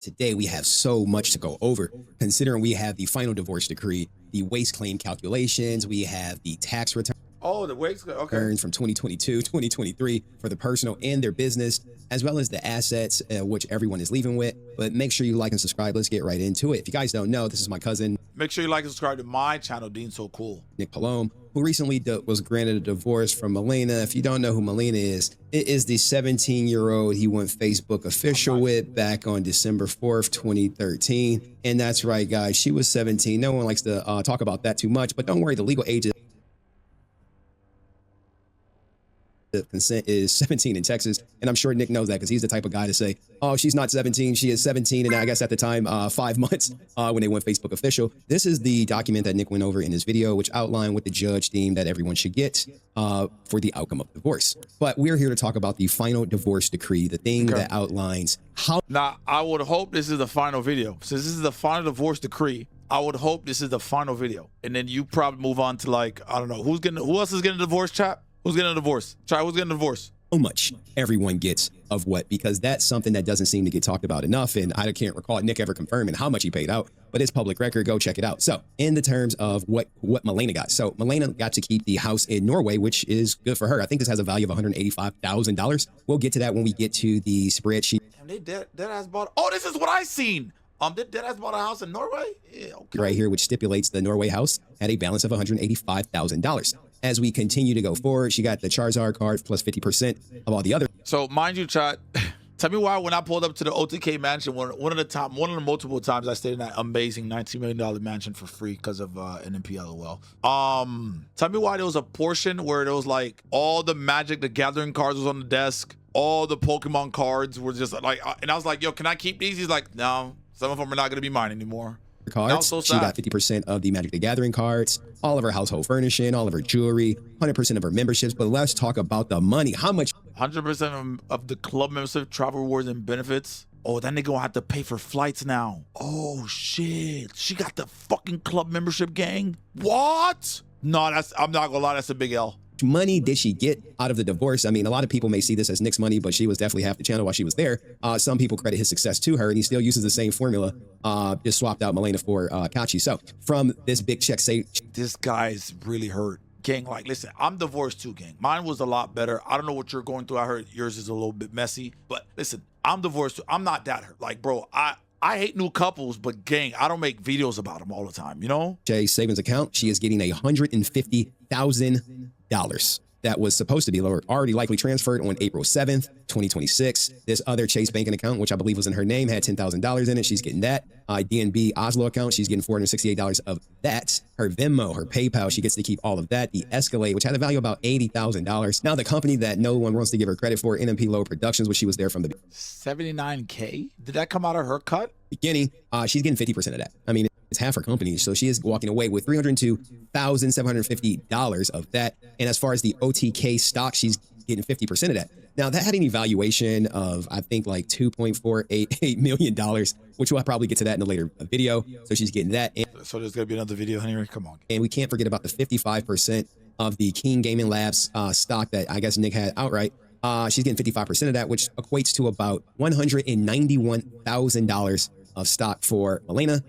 Today, we have so much to go over, considering we have the final divorce decree, the waste claim calculations, we have the tax return. Oh, the waste, okay. Returns from 2022, 2023 for the personal and their business, as well as the assets, which everyone is leaving with. But make sure you like and subscribe. Let's get right into it. If you guys don't know, this is my cousin. Make sure you like and subscribe to my channel, Deansocool. Nick Palome, who recently was granted a divorce from Malena. If you don't know who Melina is, it is the 17-year-old he went Facebook official with back on December 4th, 2013. And that's right, guys. She was 17. No one likes to talk about that too much, but don't worry. The legal age is the consent is 17 in Texas, and I'm sure Nick knows that because he's the type of guy to say, oh, she's not 17, she is 17, and I guess at the time 5 months when they went Facebook official. This is the document that Nick went over in his video, which outlined what the judge deemed that everyone should get for the outcome of divorce. But we're here to talk about the final divorce decree, the thing that outlines how. Now, I would hope this is the final video. Since this is the final divorce decree, I would hope this is the final video, and then you probably move on to, like, I don't know, who else is getting a divorce, chat? Who's getting a divorce? Try, who's getting a divorce? How much everyone gets of what, because that's something that doesn't seem to get talked about enough. And I can't recall Nick ever confirming how much he paid out, but it's public record. Go check it out. So in the terms of what Malena got. So Malena got to keep the house in Norway, which is good for her. I think this has a value of $185,000. We'll get to that when we get to the spreadsheet. Damn, they dead ass bought. Oh, this is what I seen. They dead ass bought a house in Norway? Yeah, okay. Right here, which stipulates the Norway house had a balance of $185,000. As we continue to go forward, she got the Charizard card plus 50% of all the other. So mind you, chat, tell me why when I pulled up to the OTK mansion, one of the multiple times I stayed in that amazing $19 million mansion for free because of NMP LOL. Tell me why there was a portion where there was like all the Magic the Gathering cards was on the desk, all the Pokemon cards were just like, and I was like, yo, can I keep these? He's like, no, some of them are not gonna be mine anymore. Cards. So she got 50% of the Magic the Gathering cards, all of her household furnishing, all of her jewelry, 100% of her memberships. But let's talk about the money. How much? 100% of the club membership, travel rewards, and benefits. Oh, that nigga gonna have to pay for flights now. Oh shit, she got the fucking club membership, gang. What? No, I'm not gonna lie, that's a big L. Money did she get out of the divorce? I mean, a lot of people may see this as Nick's money, but she was definitely half the channel while she was there. Some people credit his success to her, and he still uses the same formula, just swapped out Malena for Kachi. So from this big check, say this guy's really hurt. Gang, like, listen, I'm divorced too, gang. Mine was a lot better. I don't know what you're going through. I heard yours is a little bit messy, but listen, I'm divorced too. I'm not that hurt. Like, bro, I hate new couples, but gang, I don't make videos about them all the time, you know? Jay's savings account, she is getting $150,000 that was supposed to be lower, already likely transferred on April 7th, 2026. This other Chase banking account, which I believe was in her name, had $10,000 in it. She's getting that. DNB Oslo account, she's getting $468 of that. Her Venmo, her PayPal, she gets to keep all of that. The Escalade, which had a value of about $80,000. Now the company that no one wants to give her credit for, NMP Low Productions, which she was there from the 79K. Did that come out of her cut? Beginning, she's getting 50% of that. I mean, it's half her company, so she is walking away with $302,750 of that. And as far as the OTK stock, she's getting 50% of that. Now, that had an evaluation of, I think, like $2.488 million, which we'll probably get to that in a later video. So she's getting that. And so there's going to be another video, Henry. Come on. And we can't forget about the 55% of the King Gaming Labs stock that I guess Nick had outright. She's getting 55% of that, which equates to about $191,000 of stock for Malena.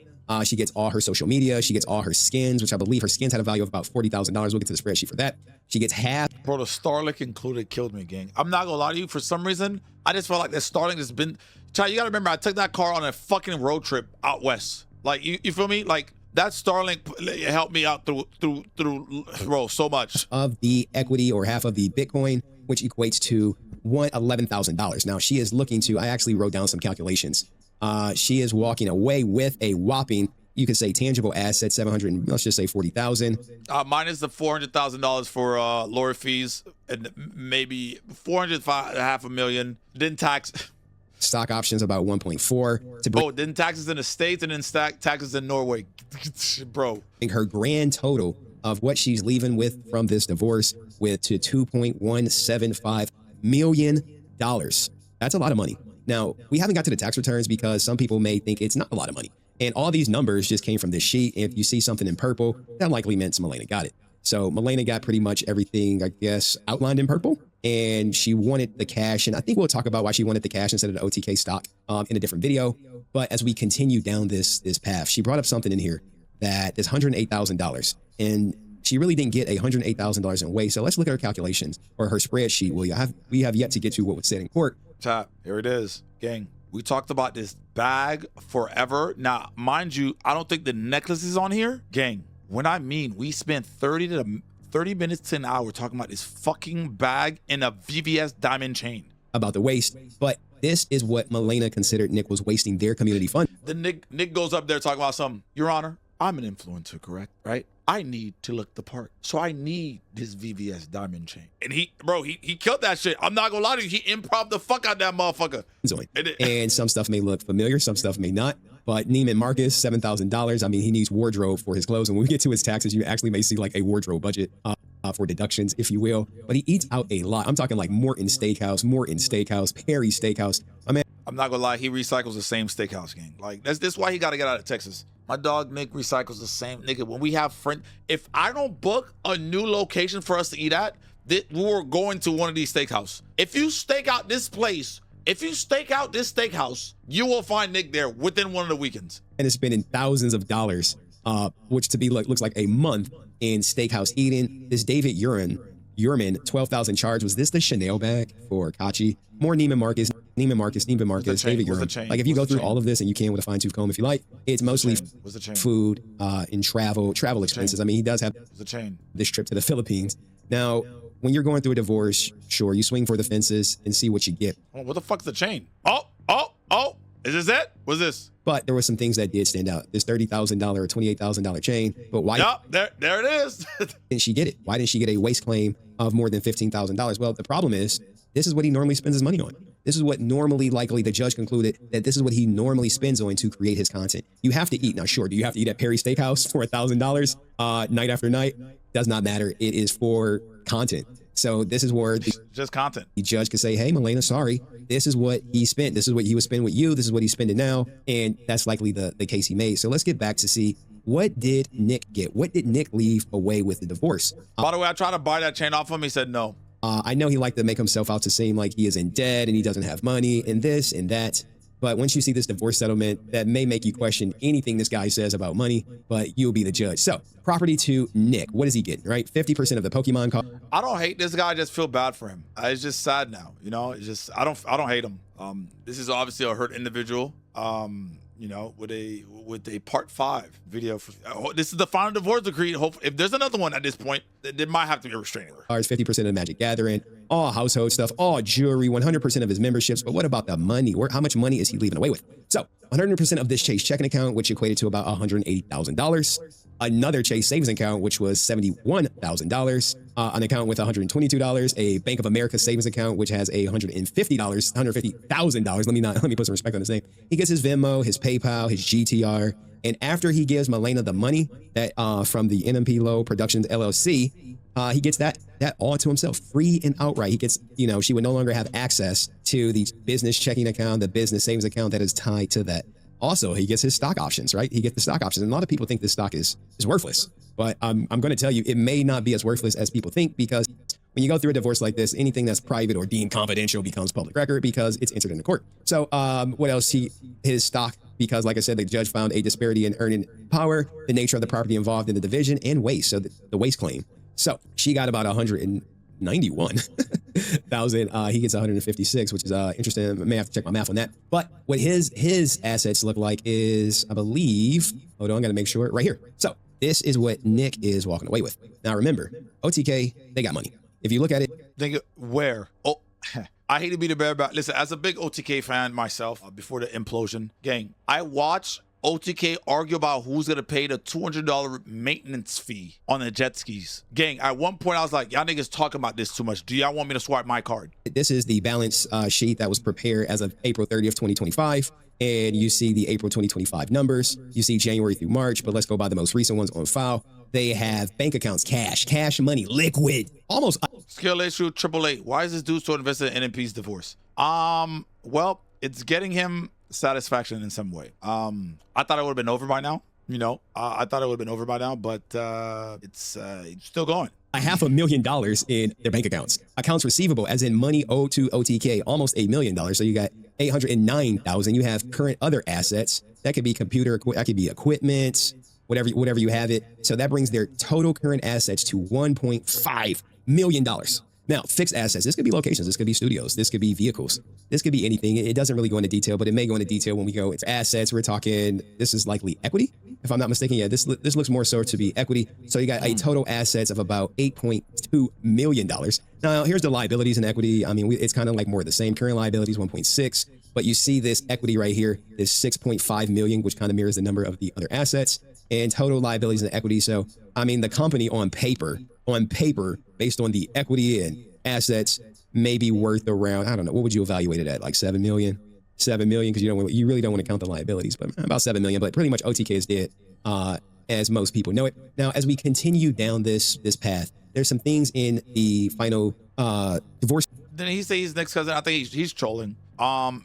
She gets all her social media. She gets all her skins, which I believe her skins had a value of about $40,000. We'll get to the spreadsheet for that. She gets half. Bro, the Starlink included killed me, gang. I'm not gonna lie to you. For some reason, I just felt like that Starlink has been. Child, you gotta remember, I took that car on a fucking road trip out west. Like, you feel me? Like, that Starlink helped me out through bro, so much. Of the equity, or half of the Bitcoin, which equates to $11,000. Now, she is looking to, I actually wrote down some calculations. She is walking away with a whopping, you could say, tangible asset, 700, let's just say 40,000. Minus the $400,000 for lawyer fees, and maybe $405,500. Then tax. Stock options about 1.4. Oh, then taxes in the States, and then taxes in Norway. Bro. Her grand total of what she's leaving with from this divorce with to $2.175 million. That's a lot of money. Now, we haven't got to the tax returns because some people may think it's not a lot of money. And all these numbers just came from this sheet. If you see something in purple, that likely meant Malena got it. So Malena got pretty much everything, I guess, outlined in purple. and she wanted the cash. And I think we'll talk about why she wanted the cash instead of the OTK stock in a different video. But as we continue down this path, she brought up something in here that is $108,000. And she really didn't get $108,000 in waste. So let's look at her calculations or her spreadsheet. We have yet to get to what was said in court. Chat, here it is, gang. We talked about this bag forever. Now, mind you, I don't think the necklace is on here. Gang, when I mean we spent 30 minutes to an hour talking about this fucking bag and a VVS diamond chain. About the waste, but this is what Malena considered Nick was wasting their community fund. Then Nick goes up there talking about something. Your Honor, I'm an influencer, correct? Right? I need to look the part. So I need this VVS diamond chain. And he killed that shit. I'm not gonna lie to you. He improv the fuck out that motherfucker. And some stuff may look familiar, some stuff may not. But Neiman Marcus, $7,000. I mean, he needs wardrobe for his clothes. And when we get to his taxes, you actually may see like a wardrobe budget for deductions, if you will. But he eats out a lot. I'm talking like Morton Steakhouse, Perry Steakhouse. I mean, I'm not gonna lie, he recycles the same steakhouse, gang. Like that's why he gotta get out of Texas. My dog Nick recycles the same. Nigga, when we have friends, if I don't book a new location for us to eat at, we're going to one of these steakhouse. If you stake out this place, you will find Nick there within one of the weekends. And is spending thousands of dollars, which to be looks like a month in steakhouse eating. This David Yurman, 12,000 charge. Was this the Chanel bag for Kachi? More Neiman Marcus, David Yurman. Like if you go through all of this and you can with a fine tooth comb if you like, it's mostly food and travel expenses. I mean, he does have this trip to the Philippines. Now, when you're going through a divorce, sure, you swing for the fences and see what you get. Oh, what the fuck's the chain? Oh, is this it? What's this? But there were some things that did stand out. This $30,000 or $28,000 chain. But why? Yep, there it is. Didn't she get it? Why didn't she get a waste claim of more than $15,000? Well, the problem is, this is what he normally spends his money on. This is what likely the judge concluded that this is what he normally spends on to create his content. You have to eat. Now, sure, do you have to eat at Perry Steakhouse for $1,000 night after night? Does not matter. It is for content. So this is where just content. The judge could say, hey, Malena, sorry, this is what he spent. This is what he was spending with you. This is what he's spending now. And that's likely the case he made. So let's get back to see, what did Nick get? What did Nick leave away with the divorce? By the way, I tried to buy that chain off him. He said no. I know he liked to make himself out to seem like he is in debt and he doesn't have money and this and that. But once you see this divorce settlement, that may make you question anything this guy says about money, but you'll be the judge. So property to Nick, what is he getting, right? 50% of the Pokemon card. I don't hate this guy. I just feel bad for him. It's just sad now, you know, it's just, I don't hate him. This is obviously a hurt individual, you know, with a part 5 video. This is the final divorce decree. If there's another one at this point, there might have to be a restraining order. 50% of the Magic Gathering, all household stuff, all jewelry, 100% of his memberships. But what about the money? How much money is he leaving away with? So 100% of this Chase checking account, which equated to about $180,000. Another Chase savings account, which was $71,000. An account with $122. A Bank of America savings account, which has $150,000. Let me put some respect on his name. He gets his Venmo, his PayPal, his GTR. And after he gives Malena the money that from the NMP Low Productions LLC, he gets that all to himself, free and outright. He gets, you know, she would no longer have access to the business checking account, the business savings account that is tied to that. Also, he gets his stock options, right? He gets the stock options. And a lot of people think this stock is worthless. But I'm going to tell you, it may not be as worthless as people think, because when you go through a divorce like this, anything that's private or deemed confidential becomes public record because it's entered into court. So what else? His stock, because like I said, the judge found a disparity in earning power, the nature of the property involved in the division, and waste. So the waste claim. So she got about 191,000. He gets 156, which is interesting. I may have to check my math on that. But what his assets look like is, I believe, hold on, I got to make sure, right here. So this is what Nick is walking away with. Now remember, OTK, they got money. If you look at it, think where? Oh, I hate to be the bearer, but listen, as a big OTK fan myself, before the implosion, gang, I watch OTK argue about who's gonna pay the $200 maintenance fee on the jet skis. Gang, at one point I was like, y'all niggas talking about this too much. Do y'all want me to swipe my card? This is the balance sheet that was prepared as of April 30th, 2025. And you see the April 2025 numbers. You see January through March, but let's go by the most recent ones on file. They have bank accounts, cash money, liquid, almost. Skill issue, AAA. Why is this dude so invested in NMP's divorce? Well, it's getting him satisfaction in some way. I thought it would have been over by now. You know, I thought it would have been over by now, but it's still going. $500,000 in their bank accounts. Accounts receivable, as in money owed to OTK, almost $1 million. So you got 809,000. You have current other assets. That could be that could be equipment, whatever you have it. So that brings their total current assets to $1.5 million. Now, fixed assets, this could be locations, this could be studios, this could be vehicles, this could be anything. It doesn't really go into detail, but it may go into detail when we go into assets. We're talking, this is likely equity, if I'm not mistaken. Yeah, this looks more so to be equity. So you got a total assets of about $8.2 million. Now, here's the liabilities and equity. I mean, it's kind of like more of the same. Current liabilities, 1.6, but you see this equity right here, this 6.5 million, which kind of mirrors the number of the other assets, and total liabilities and equity. So, I mean, the company on paper, based on the equity and assets, may be worth around, I don't know, what would you evaluate it at? Like 7 million? 7 million, because you really don't want to count the liabilities, but about 7 million. But pretty much OTK is dead, as most people know it. Now, as we continue down this path, there's some things in the final divorce Didn't he say he's next cousin? I think he's trolling.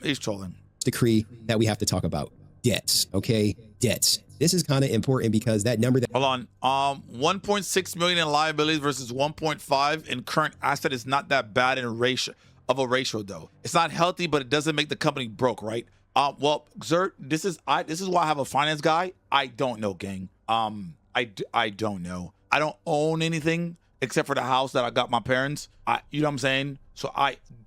He's trolling. decree that we have to talk about. Debts, okay? Debts. This is kind of important because that number that Hold on. 1.6 million in liabilities versus 1.5 in current asset is not that bad in ratio though. It's not healthy, but it doesn't make the company broke, right? Well, Xert, this is why I have a finance guy. I don't know, gang. I don't know. I don't own anything except for the house that I got my parents. You know what I'm saying? So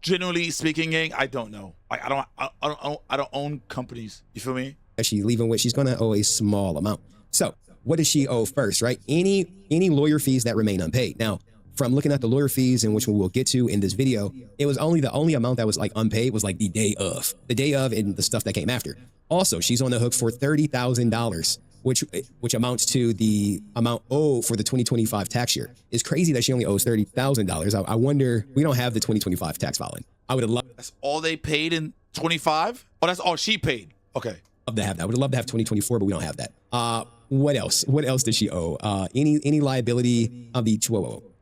generally speaking, gang, I don't know. I don't own companies. You feel me? she's leaving with, she's going to owe a small amount. So what does she owe first, right? Any lawyer fees that remain unpaid. Now, from looking at the lawyer fees, and which we will get to in this video, it was only the only amount that was like unpaid was like the day of and the stuff that came after. Also, she's on the hook for $30,000, which amounts to the amount owed for the 2025 tax year. It's crazy that she only owes $30,000. I wonder, we don't have the 2025 tax filing. I would have loved. That's all they paid in 25? Oh, that's all she paid. Okay. Love to have that. I would have loved to have 2024, but we don't have that. What else? What else did she owe? Any liability of the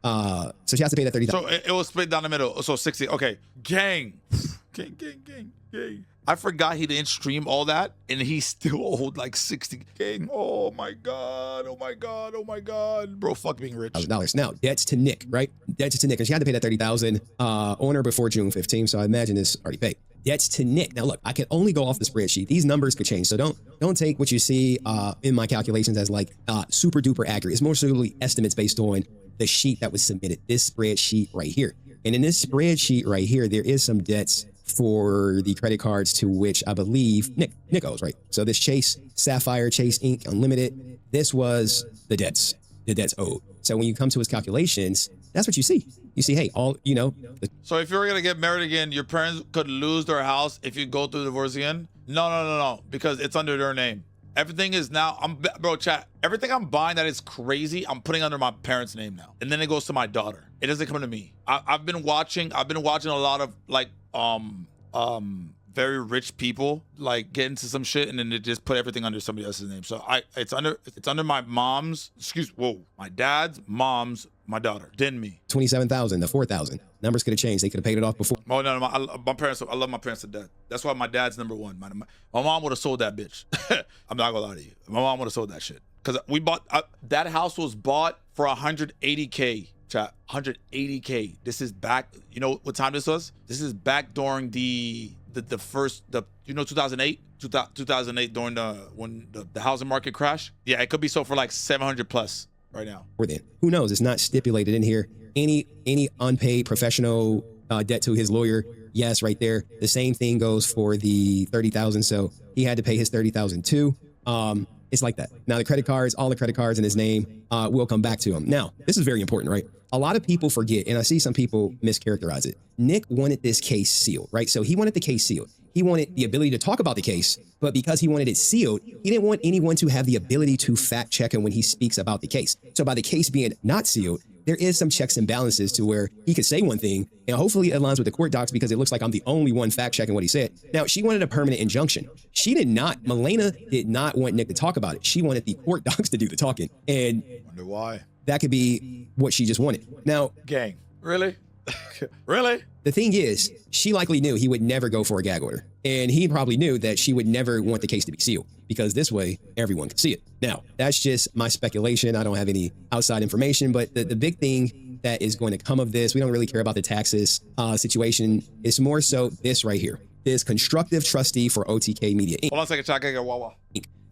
so she has to pay that $30,000. So it was split down the middle. So 60. Okay. Gang. I forgot he didn't stream all that, and he still owed like 60. Gang. Oh my God. Bro, fuck being rich. $1,000. Now, debts to Nick, right? Debts to Nick. And she had to pay that $30,000 on her before June 15th. So I imagine it's already paid. Debts to Nick. Now, look, I can only go off the spreadsheet. These numbers could change. So don't take what you see in my calculations as like super duper accurate. It's mostly estimates based on the sheet that was submitted, this spreadsheet right here. And in this spreadsheet right here, there is some debts for the credit cards to which I believe Nick owes, right? So this Chase Sapphire, Chase Inc. Unlimited, this was the debts owed. So when you come to his calculations, that's what you see. You see, hey, So if you were gonna get married again, your parents could lose their house if you go through divorce again? No, because it's under their name. Everything is now, chat, everything I'm buying that is crazy, I'm putting under my parents' name now. And then it goes to my daughter. It doesn't come to me. I've been watching a lot of like, very rich people like get into some shit and then they just put everything under somebody else's name. So it's under my mom's, my dad's, mom's, my daughter, then me. 27,000 to 4,000. Numbers could have changed. They could have paid it off before. Oh no, my parents. I love my parents to death. That's why my dad's number one. My mom would have sold that bitch. I'm not gonna lie to you. My mom would have sold that shit because we bought that house was bought for 180K. Chat, 180K. This is back. You know what time this was? This is back during the 2008 during when the housing market crashed. Yeah, it could be sold for like 700 plus right now. Or then, who knows? It's not stipulated in here. Any unpaid professional debt to his lawyer. Yes, right there. The same thing goes for the 30,000. So he had to pay his 30,000 too. It's like that. Now the credit cards, all the credit cards in his name, will come back to him. Now, this is very important, right? A lot of people forget, and I see some people mischaracterize it. Nick wanted this case sealed, right? So he wanted the case sealed. He wanted the ability to talk about the case, but because he wanted it sealed, he didn't want anyone to have the ability to fact check him when he speaks about the case. So by the case being not sealed, there is some checks and balances to where he could say one thing, and hopefully it aligns with the court docs because it looks like I'm the only one fact checking what he said. Now, she wanted a permanent injunction. Malena did not want Nick to talk about it. She wanted the court docs to do the talking. And wonder why. That could be what she just wanted. Now, gang, really? Really? The thing is, she likely knew he would never go for a gag order. And he probably knew that she would never want the case to be sealed because this way everyone could see it. Now, that's just my speculation. I don't have any outside information, but the big thing that is going to come of this, we don't really care about the taxes situation. It's more so this right here. This constructive trustee for OTK Media Inc. Hold on a second, Chuck. I got Wawa.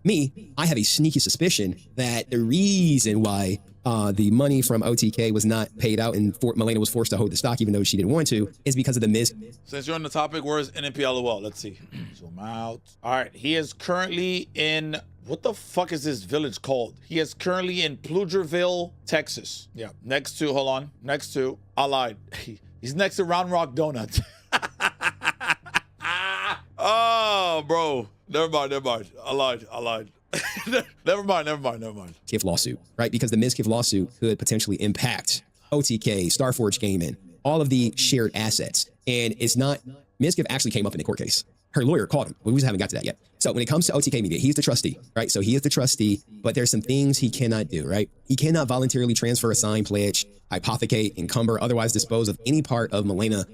Me, I have a sneaky suspicion that the reason why the money from OTK was not paid out and Malena was forced to hold the stock even though she didn't want to is because of the Since you're on the topic, where's NMPLOL? Let's see. Zoom out. All right. He is currently in, what the fuck is this village called? He is currently in Pflugerville, Texas. Yeah. Next to, hold on. Next to, I lied. He's next to Round Rock Donuts. Oh, bro. Never mind. I lied. Never mind. Mizkif lawsuit, right? Because the Mizkif lawsuit could potentially impact OTK, Starforge Gaming, all of the shared assets. And it's not, Mizkif actually came up in the court case. Her lawyer called him. We just haven't got to that yet. So when it comes to OTK Media, he's the trustee, right? So he is the trustee, but there's some things he cannot do, right? He cannot voluntarily transfer, assign, pledge, hypothecate, encumber, otherwise dispose of any part of Malena's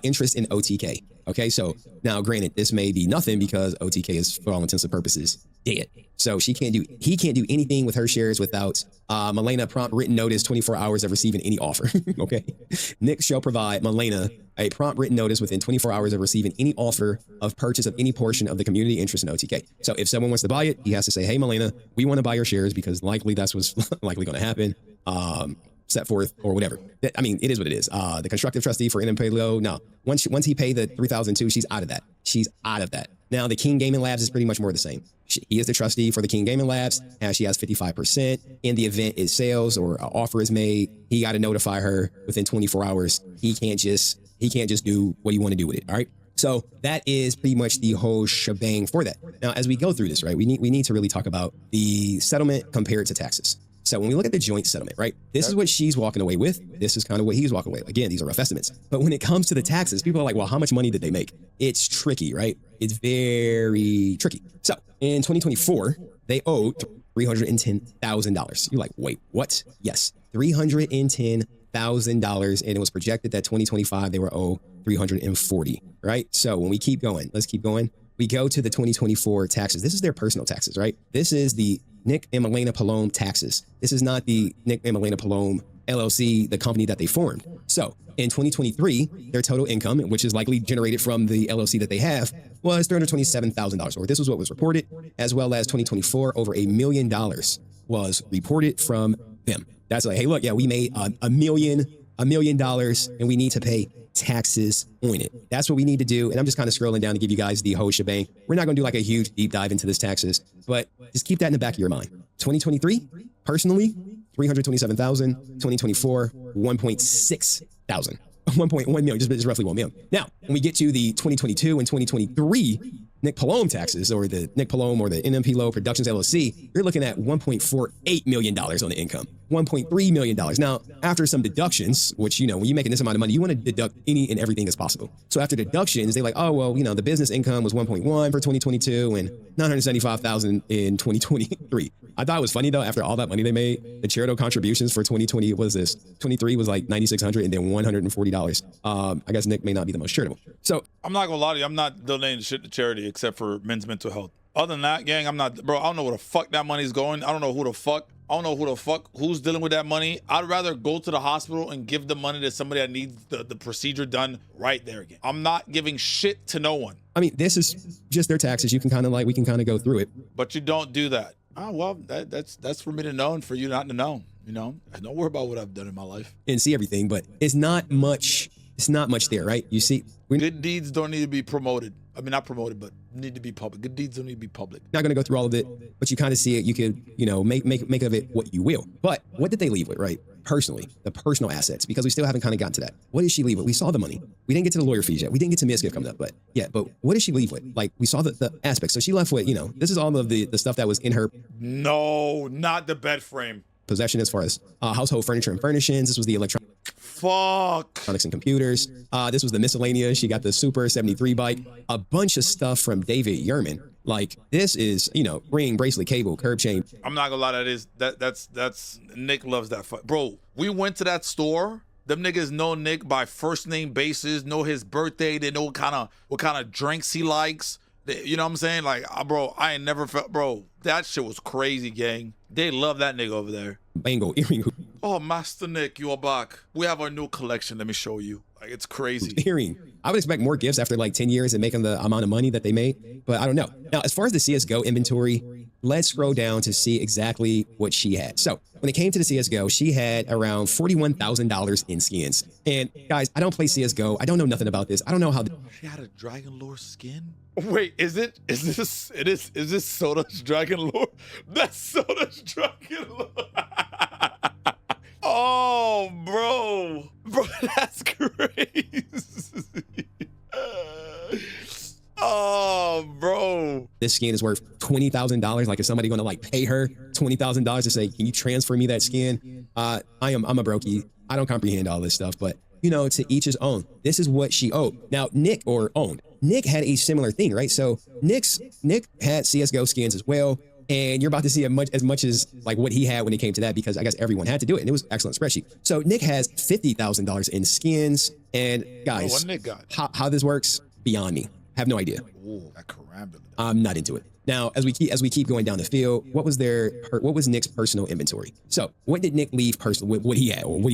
interest in OTK. Okay, so now granted, this may be nothing because OTK is, for all intents and purposes, dead. So he can't do anything with her shares without Malena prompt written notice 24 hours of receiving any offer. Okay, Nick shall provide Malena a prompt written notice within 24 hours of receiving any offer of purchase of any portion of the community interest in OTK. So if someone wants to buy it, he has to say, hey, Malena, we want to buy your shares because likely that's what's likely going to happen. Set forth or whatever. I mean, it is what it is. The constructive trustee for NMPLO, no. Once he paid the $3,002, she's out of that. She's out of that. Now, the King Gaming Labs is pretty much more the same. He is the trustee for the King Gaming Labs, and she has 55%. In the event it sales or an offer is made, he got to notify her within 24 hours. He can't just do what he want to do with it. All right. So that is pretty much the whole shebang for that. Now, as we go through this, right, we need to really talk about the settlement compared to taxes. So when we look at the joint settlement, right, this is what she's walking away with. This is kind of what he's walking away with. Again, these are rough estimates. But when it comes to the taxes, people are like, well, how much money did they make? It's tricky, right? It's very tricky. So in 2024, they owed $310,000. You're like, wait, what? Yes, $310,000. And it was projected that 2025, they were owed $340, right? So when we keep going, let's keep going. We go to the 2024 taxes. This is their personal taxes, right? This is the Nick and Malena Palome taxes. This is not the Nick and Malena Palome LLC, the company that they formed. So in 2023, their total income, which is likely generated from the LLC that they have, was $327,000, or this was what was reported, as well as 2024, over $1 million was reported from them. That's like, hey, look, yeah, we made $1 million, and we need to pay taxes on it. That's what we need to do. And I'm just kind of scrolling down to give you guys the whole shebang. We're not going to do like a huge deep dive into this taxes, but just keep that in the back of your mind. 2023, personally, 327,000. 2024, 1.6 thousand. 1.1 million, just roughly 1 million. Now, when we get to the 2022 and 2023 Nick Palome taxes, or the Nick Palome or the NMPLO Productions LLC, you're looking at $1.48 million on the income, $1.3 million. Now, after some deductions, which, you know, when you're making this amount of money, you want to deduct any and everything as possible. So after deductions, they're like, oh, well, you know, the business income was 1.1 for 2022 and 975,000 in 2023. I thought it was funny though, after all that money they made, the charitable contributions for 2020, what is this? 23 was like $9,600 and then $140. I guess Nick may not be the most charitable. So I'm not gonna lie to you, I'm not donating shit to charity except for men's mental health. Other than that, gang, I'm not, bro, I don't know where the fuck that money's going. I don't know who the fuck, who's dealing with that money. I'd rather go to the hospital and give the money to somebody that needs the procedure done right there again. I'm not giving shit to no one. I mean, this is just their taxes. You can kind of like, we can kind of go through it. But you don't do that. Oh, well, that's for me to know and for you not to know, you know? Don't worry about what I've done in my life. And see everything, but it's not much there, right? You see, good deeds don't need to be promoted. I mean, not promoted, but need to be public. Good deeds don't need to be public. Not going to go through all of it, but you kind of see it. You could, you know, make of it what you will. But what did they leave with, right? Personally, the personal assets, because we still haven't kind of gotten to that. What did she leave with? We saw the money. We didn't get to the lawyer fees yet. We didn't get to Mizkif coming up, but yeah, but what did she leave with? Like, we saw the aspects. So she left with, you know, this is all of the stuff that was in her. No, not the bed frame. Possession as far as household furniture and furnishings. This was the electronics and computers. This was the miscellaneous. She got the Super 73 bike, a bunch of stuff from David Yerman. Like, this is, you know, ring, bracelet, cable, curb chain. I'm not gonna lie, that's Nick loves that. Bro, we went to that store Them niggas know Nick by first name basis, know his birthday, they know what kind of drinks he likes. You know what I'm saying? Like, bro, I ain't never felt, bro, that shit was crazy, gang. They love that nigga over there. Bangle earring. Oh, Master Nick, you are back. We have our new collection. Let me show you. Like, it's crazy. Earring. I would expect more gifts after like 10 years and making the amount of money that they made, but I don't know. Now, as far as the CSGO inventory, let's scroll down to see exactly what she had. So when it came to the CSGO, she had around $41,000 in skins. And guys, I don't play CSGO. I don't know nothing about this. I don't know how. She had a Dragon Lore skin? Wait, is this Soda's Dragon Lore? That's Soda's Dragon Lore. Oh, bro, that's crazy. Oh, bro. This skin is worth $20,000. Like, is somebody going to like pay her $20,000 to say, can you transfer me that skin? I'm a brokey. I don't comprehend all this stuff, but you know, to each his own. This is what she owed. Now, Nick had a similar thing, right? So Nick had CSGO skins as well. And you're about to see as much as like what he had when it came to that, because I guess everyone had to do it, and it was an excellent spreadsheet. So Nick has $50,000 in skins, and guys, what Nick got? How this works, beyond me. Have no idea. Ooh, that karambit. I'm not into it. Now, as we keep going down the field, what was Nick's personal inventory? So what did Nick leave personal? What he had, or what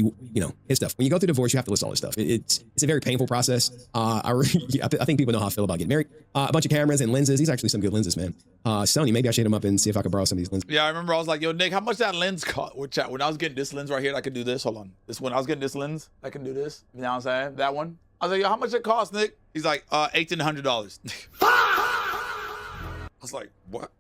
his stuff. When you go through divorce, you have to list all this stuff. It's a very painful process. I think people know how I feel about getting married. A bunch of cameras and lenses. These are actually some good lenses, man. Sony, maybe I should hit him up and see if I could borrow some of these lenses. Yeah, I remember I was like, yo, Nick, how much that lens cost? When I was getting this lens right here, I could do this. Hold on. When I was getting this lens, I can do this. You know what I'm saying? That one. I was like, yo, how much it cost, Nick? He's like, $1,800. I was like,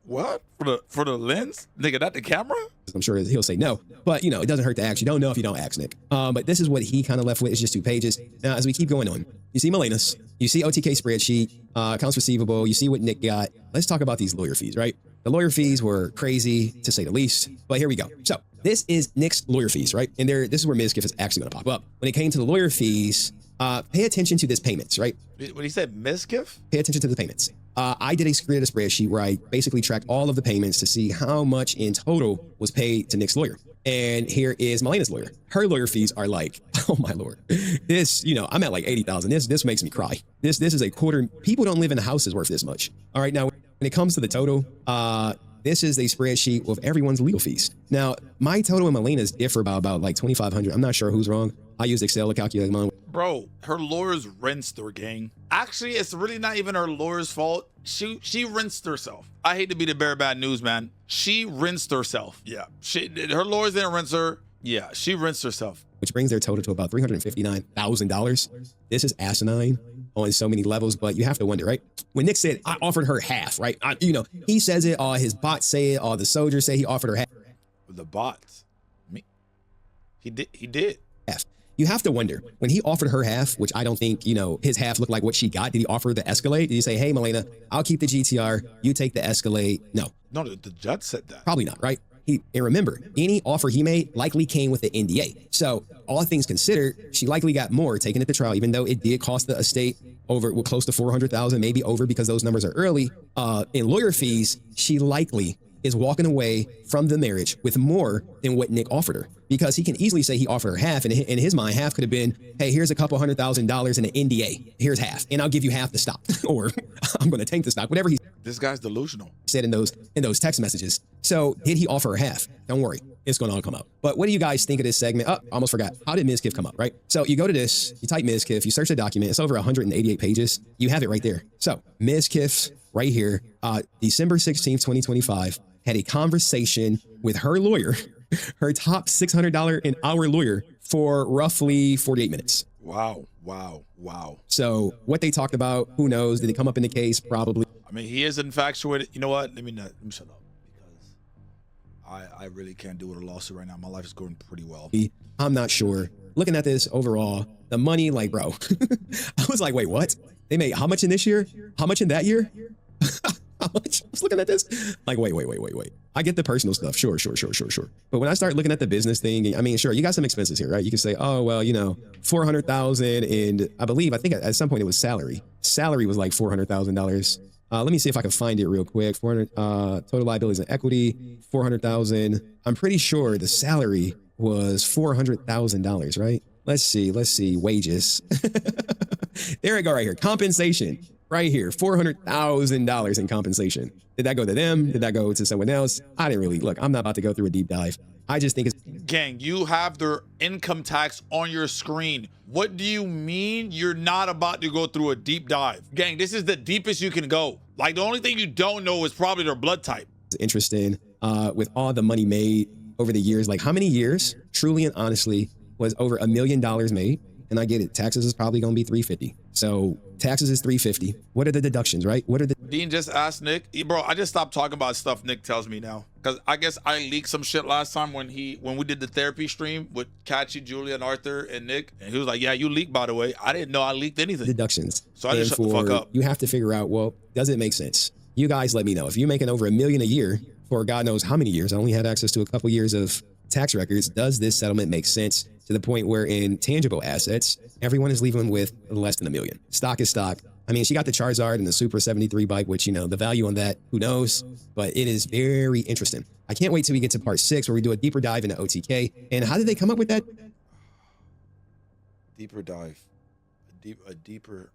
what? For the lens? Nigga, that the camera? I'm sure he'll say no, but you know, it doesn't hurt to ask. You don't know if you don't ask, Nick. But this is what he kind of left with. It's just 2 pages. Now, as we keep going on, you see Malena's, you see OTK spreadsheet, accounts receivable, you see what Nick got. Let's talk about these lawyer fees, right? The lawyer fees were crazy, to say the least, but here we go. So this is Nick's lawyer fees, right? And this is where Mizkif is actually going to pop up. When it came to the lawyer fees, pay attention to this payments, right? When he said Mizkif? Pay attention to the payments. I created a spreadsheet where I basically tracked all of the payments to see how much in total was paid to Nick's lawyer. And here is Malena's lawyer. Her lawyer fees are like, oh my Lord. This, I'm at like 80,000. This makes me cry. This is a quarter. People don't live in houses worth this much. All right. Now, when it comes to the total, this is a spreadsheet with everyone's legal fees. Now, my total and Malena's differ by about like 2,500. I'm not sure who's wrong. I used Excel to calculate mine. Bro, her lawyer's rinsed her, gang. Actually, it's really not even her lawyer's fault. She rinsed herself. I hate to be the bearer of bad news, man. She rinsed herself. Yeah. Her lawyers didn't rinse her. Yeah, she rinsed herself. Which brings their total to about $359,000. This is asinine on so many levels, but you have to wonder, right? When Nick said, I offered her half, right? He says it, all his bots say it, all the soldiers say he offered her half. The bots? He did. Half. You have to wonder, when he offered her half, which I don't think, his half looked like what she got. Did he offer the Escalade? Did he say, hey, Malena, I'll keep the GTR, you take the Escalade? No. No, the judge said that. Probably not, right? And remember, any offer he made likely came with the NDA. So all things considered, she likely got more taken at the trial, even though it did cost the estate close to $400,000, maybe over, because those numbers are early. In lawyer fees, she likely is walking away from the marriage with more than what Nick offered her, because he can easily say he offered her half, and in his mind, half could have been, hey, here's a couple $100,000 in an NDA. Here's half, and I'll give you half the stock, or I'm going to tank the stock, whatever he This guy's delusional. said in those text messages. So did he offer her half? Don't worry, it's going to all come out. But what do you guys think of this segment? Oh, almost forgot. How did Mizkif come up, right? So you go to this, you type Mizkif, you search the document. It's over 188 pages. You have it right there. So Mizkif right here, December 16th, 2025, had a conversation with her lawyer, her top $600 an hour lawyer, for roughly 48 minutes. Wow. So what they talked about, who knows? Did it come up in the case? Probably. I mean, he is infatuated. You know what? Let me shut up, because I really can't do with a lawsuit right now. My life is going pretty well. I'm not sure. Looking at this overall, the money, like, bro, I was like, wait, what? They made how much in this year? How much in that year? How much? I was looking at this, like, wait. I get the personal stuff, sure. But when I start looking at the business thing, I mean, sure, you got some expenses here, right? You can say, oh, well, $400,000, and I think at some point it was salary. Salary was like $400,000. Let me see if I can find it real quick. 400 total liabilities and equity, 400,000. I'm pretty sure the salary was $400,000, right? Let's see, wages. There we go right here. Compensation right here, $400,000 in compensation. Did that go to them? Did that go to someone else? I didn't really look. I'm not about to go through a deep dive. I just think it's Gang, you have their income tax on your screen. What do you mean you're not about to go through a deep dive? Gang, this is the deepest you can go. Like, the only thing you don't know is probably their blood type. interesting with all the money made over the years. Like, how many years, truly and honestly, was over $1 million made? And I get it. Taxes is probably going to be 350. So taxes is 350. What are the deductions, right? What are the Dean just asked Nick. Bro, I just stopped talking about stuff Nick tells me now. Because I guess I leaked some shit last time when we did the therapy stream with Kachi, Julia, and Arthur, and Nick. And he was like, yeah, you leaked, by the way. I didn't know I leaked anything. deductions? So I just shut the fuck up. You have to figure out, well, does it make sense? You guys let me know. If you're making over $1 million a year for God knows how many years, I only had access to a couple years of tax records. Does this settlement make sense to the point where in tangible assets, everyone is leaving with less than $1 million? Stock is stock. I mean, she got the Charizard and the Super 73 bike, which, you know, the value on that, who knows? But it is very interesting. I can't wait till we get to part 6 where we do a deeper dive into OTK. And how did they come up with that? Deeper dive. A deeper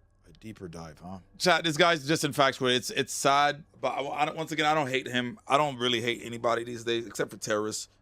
dive, huh? Chat, this guy's just infatuated. It's sad, but once again, I don't hate him. I don't really hate anybody these days except for terrorists.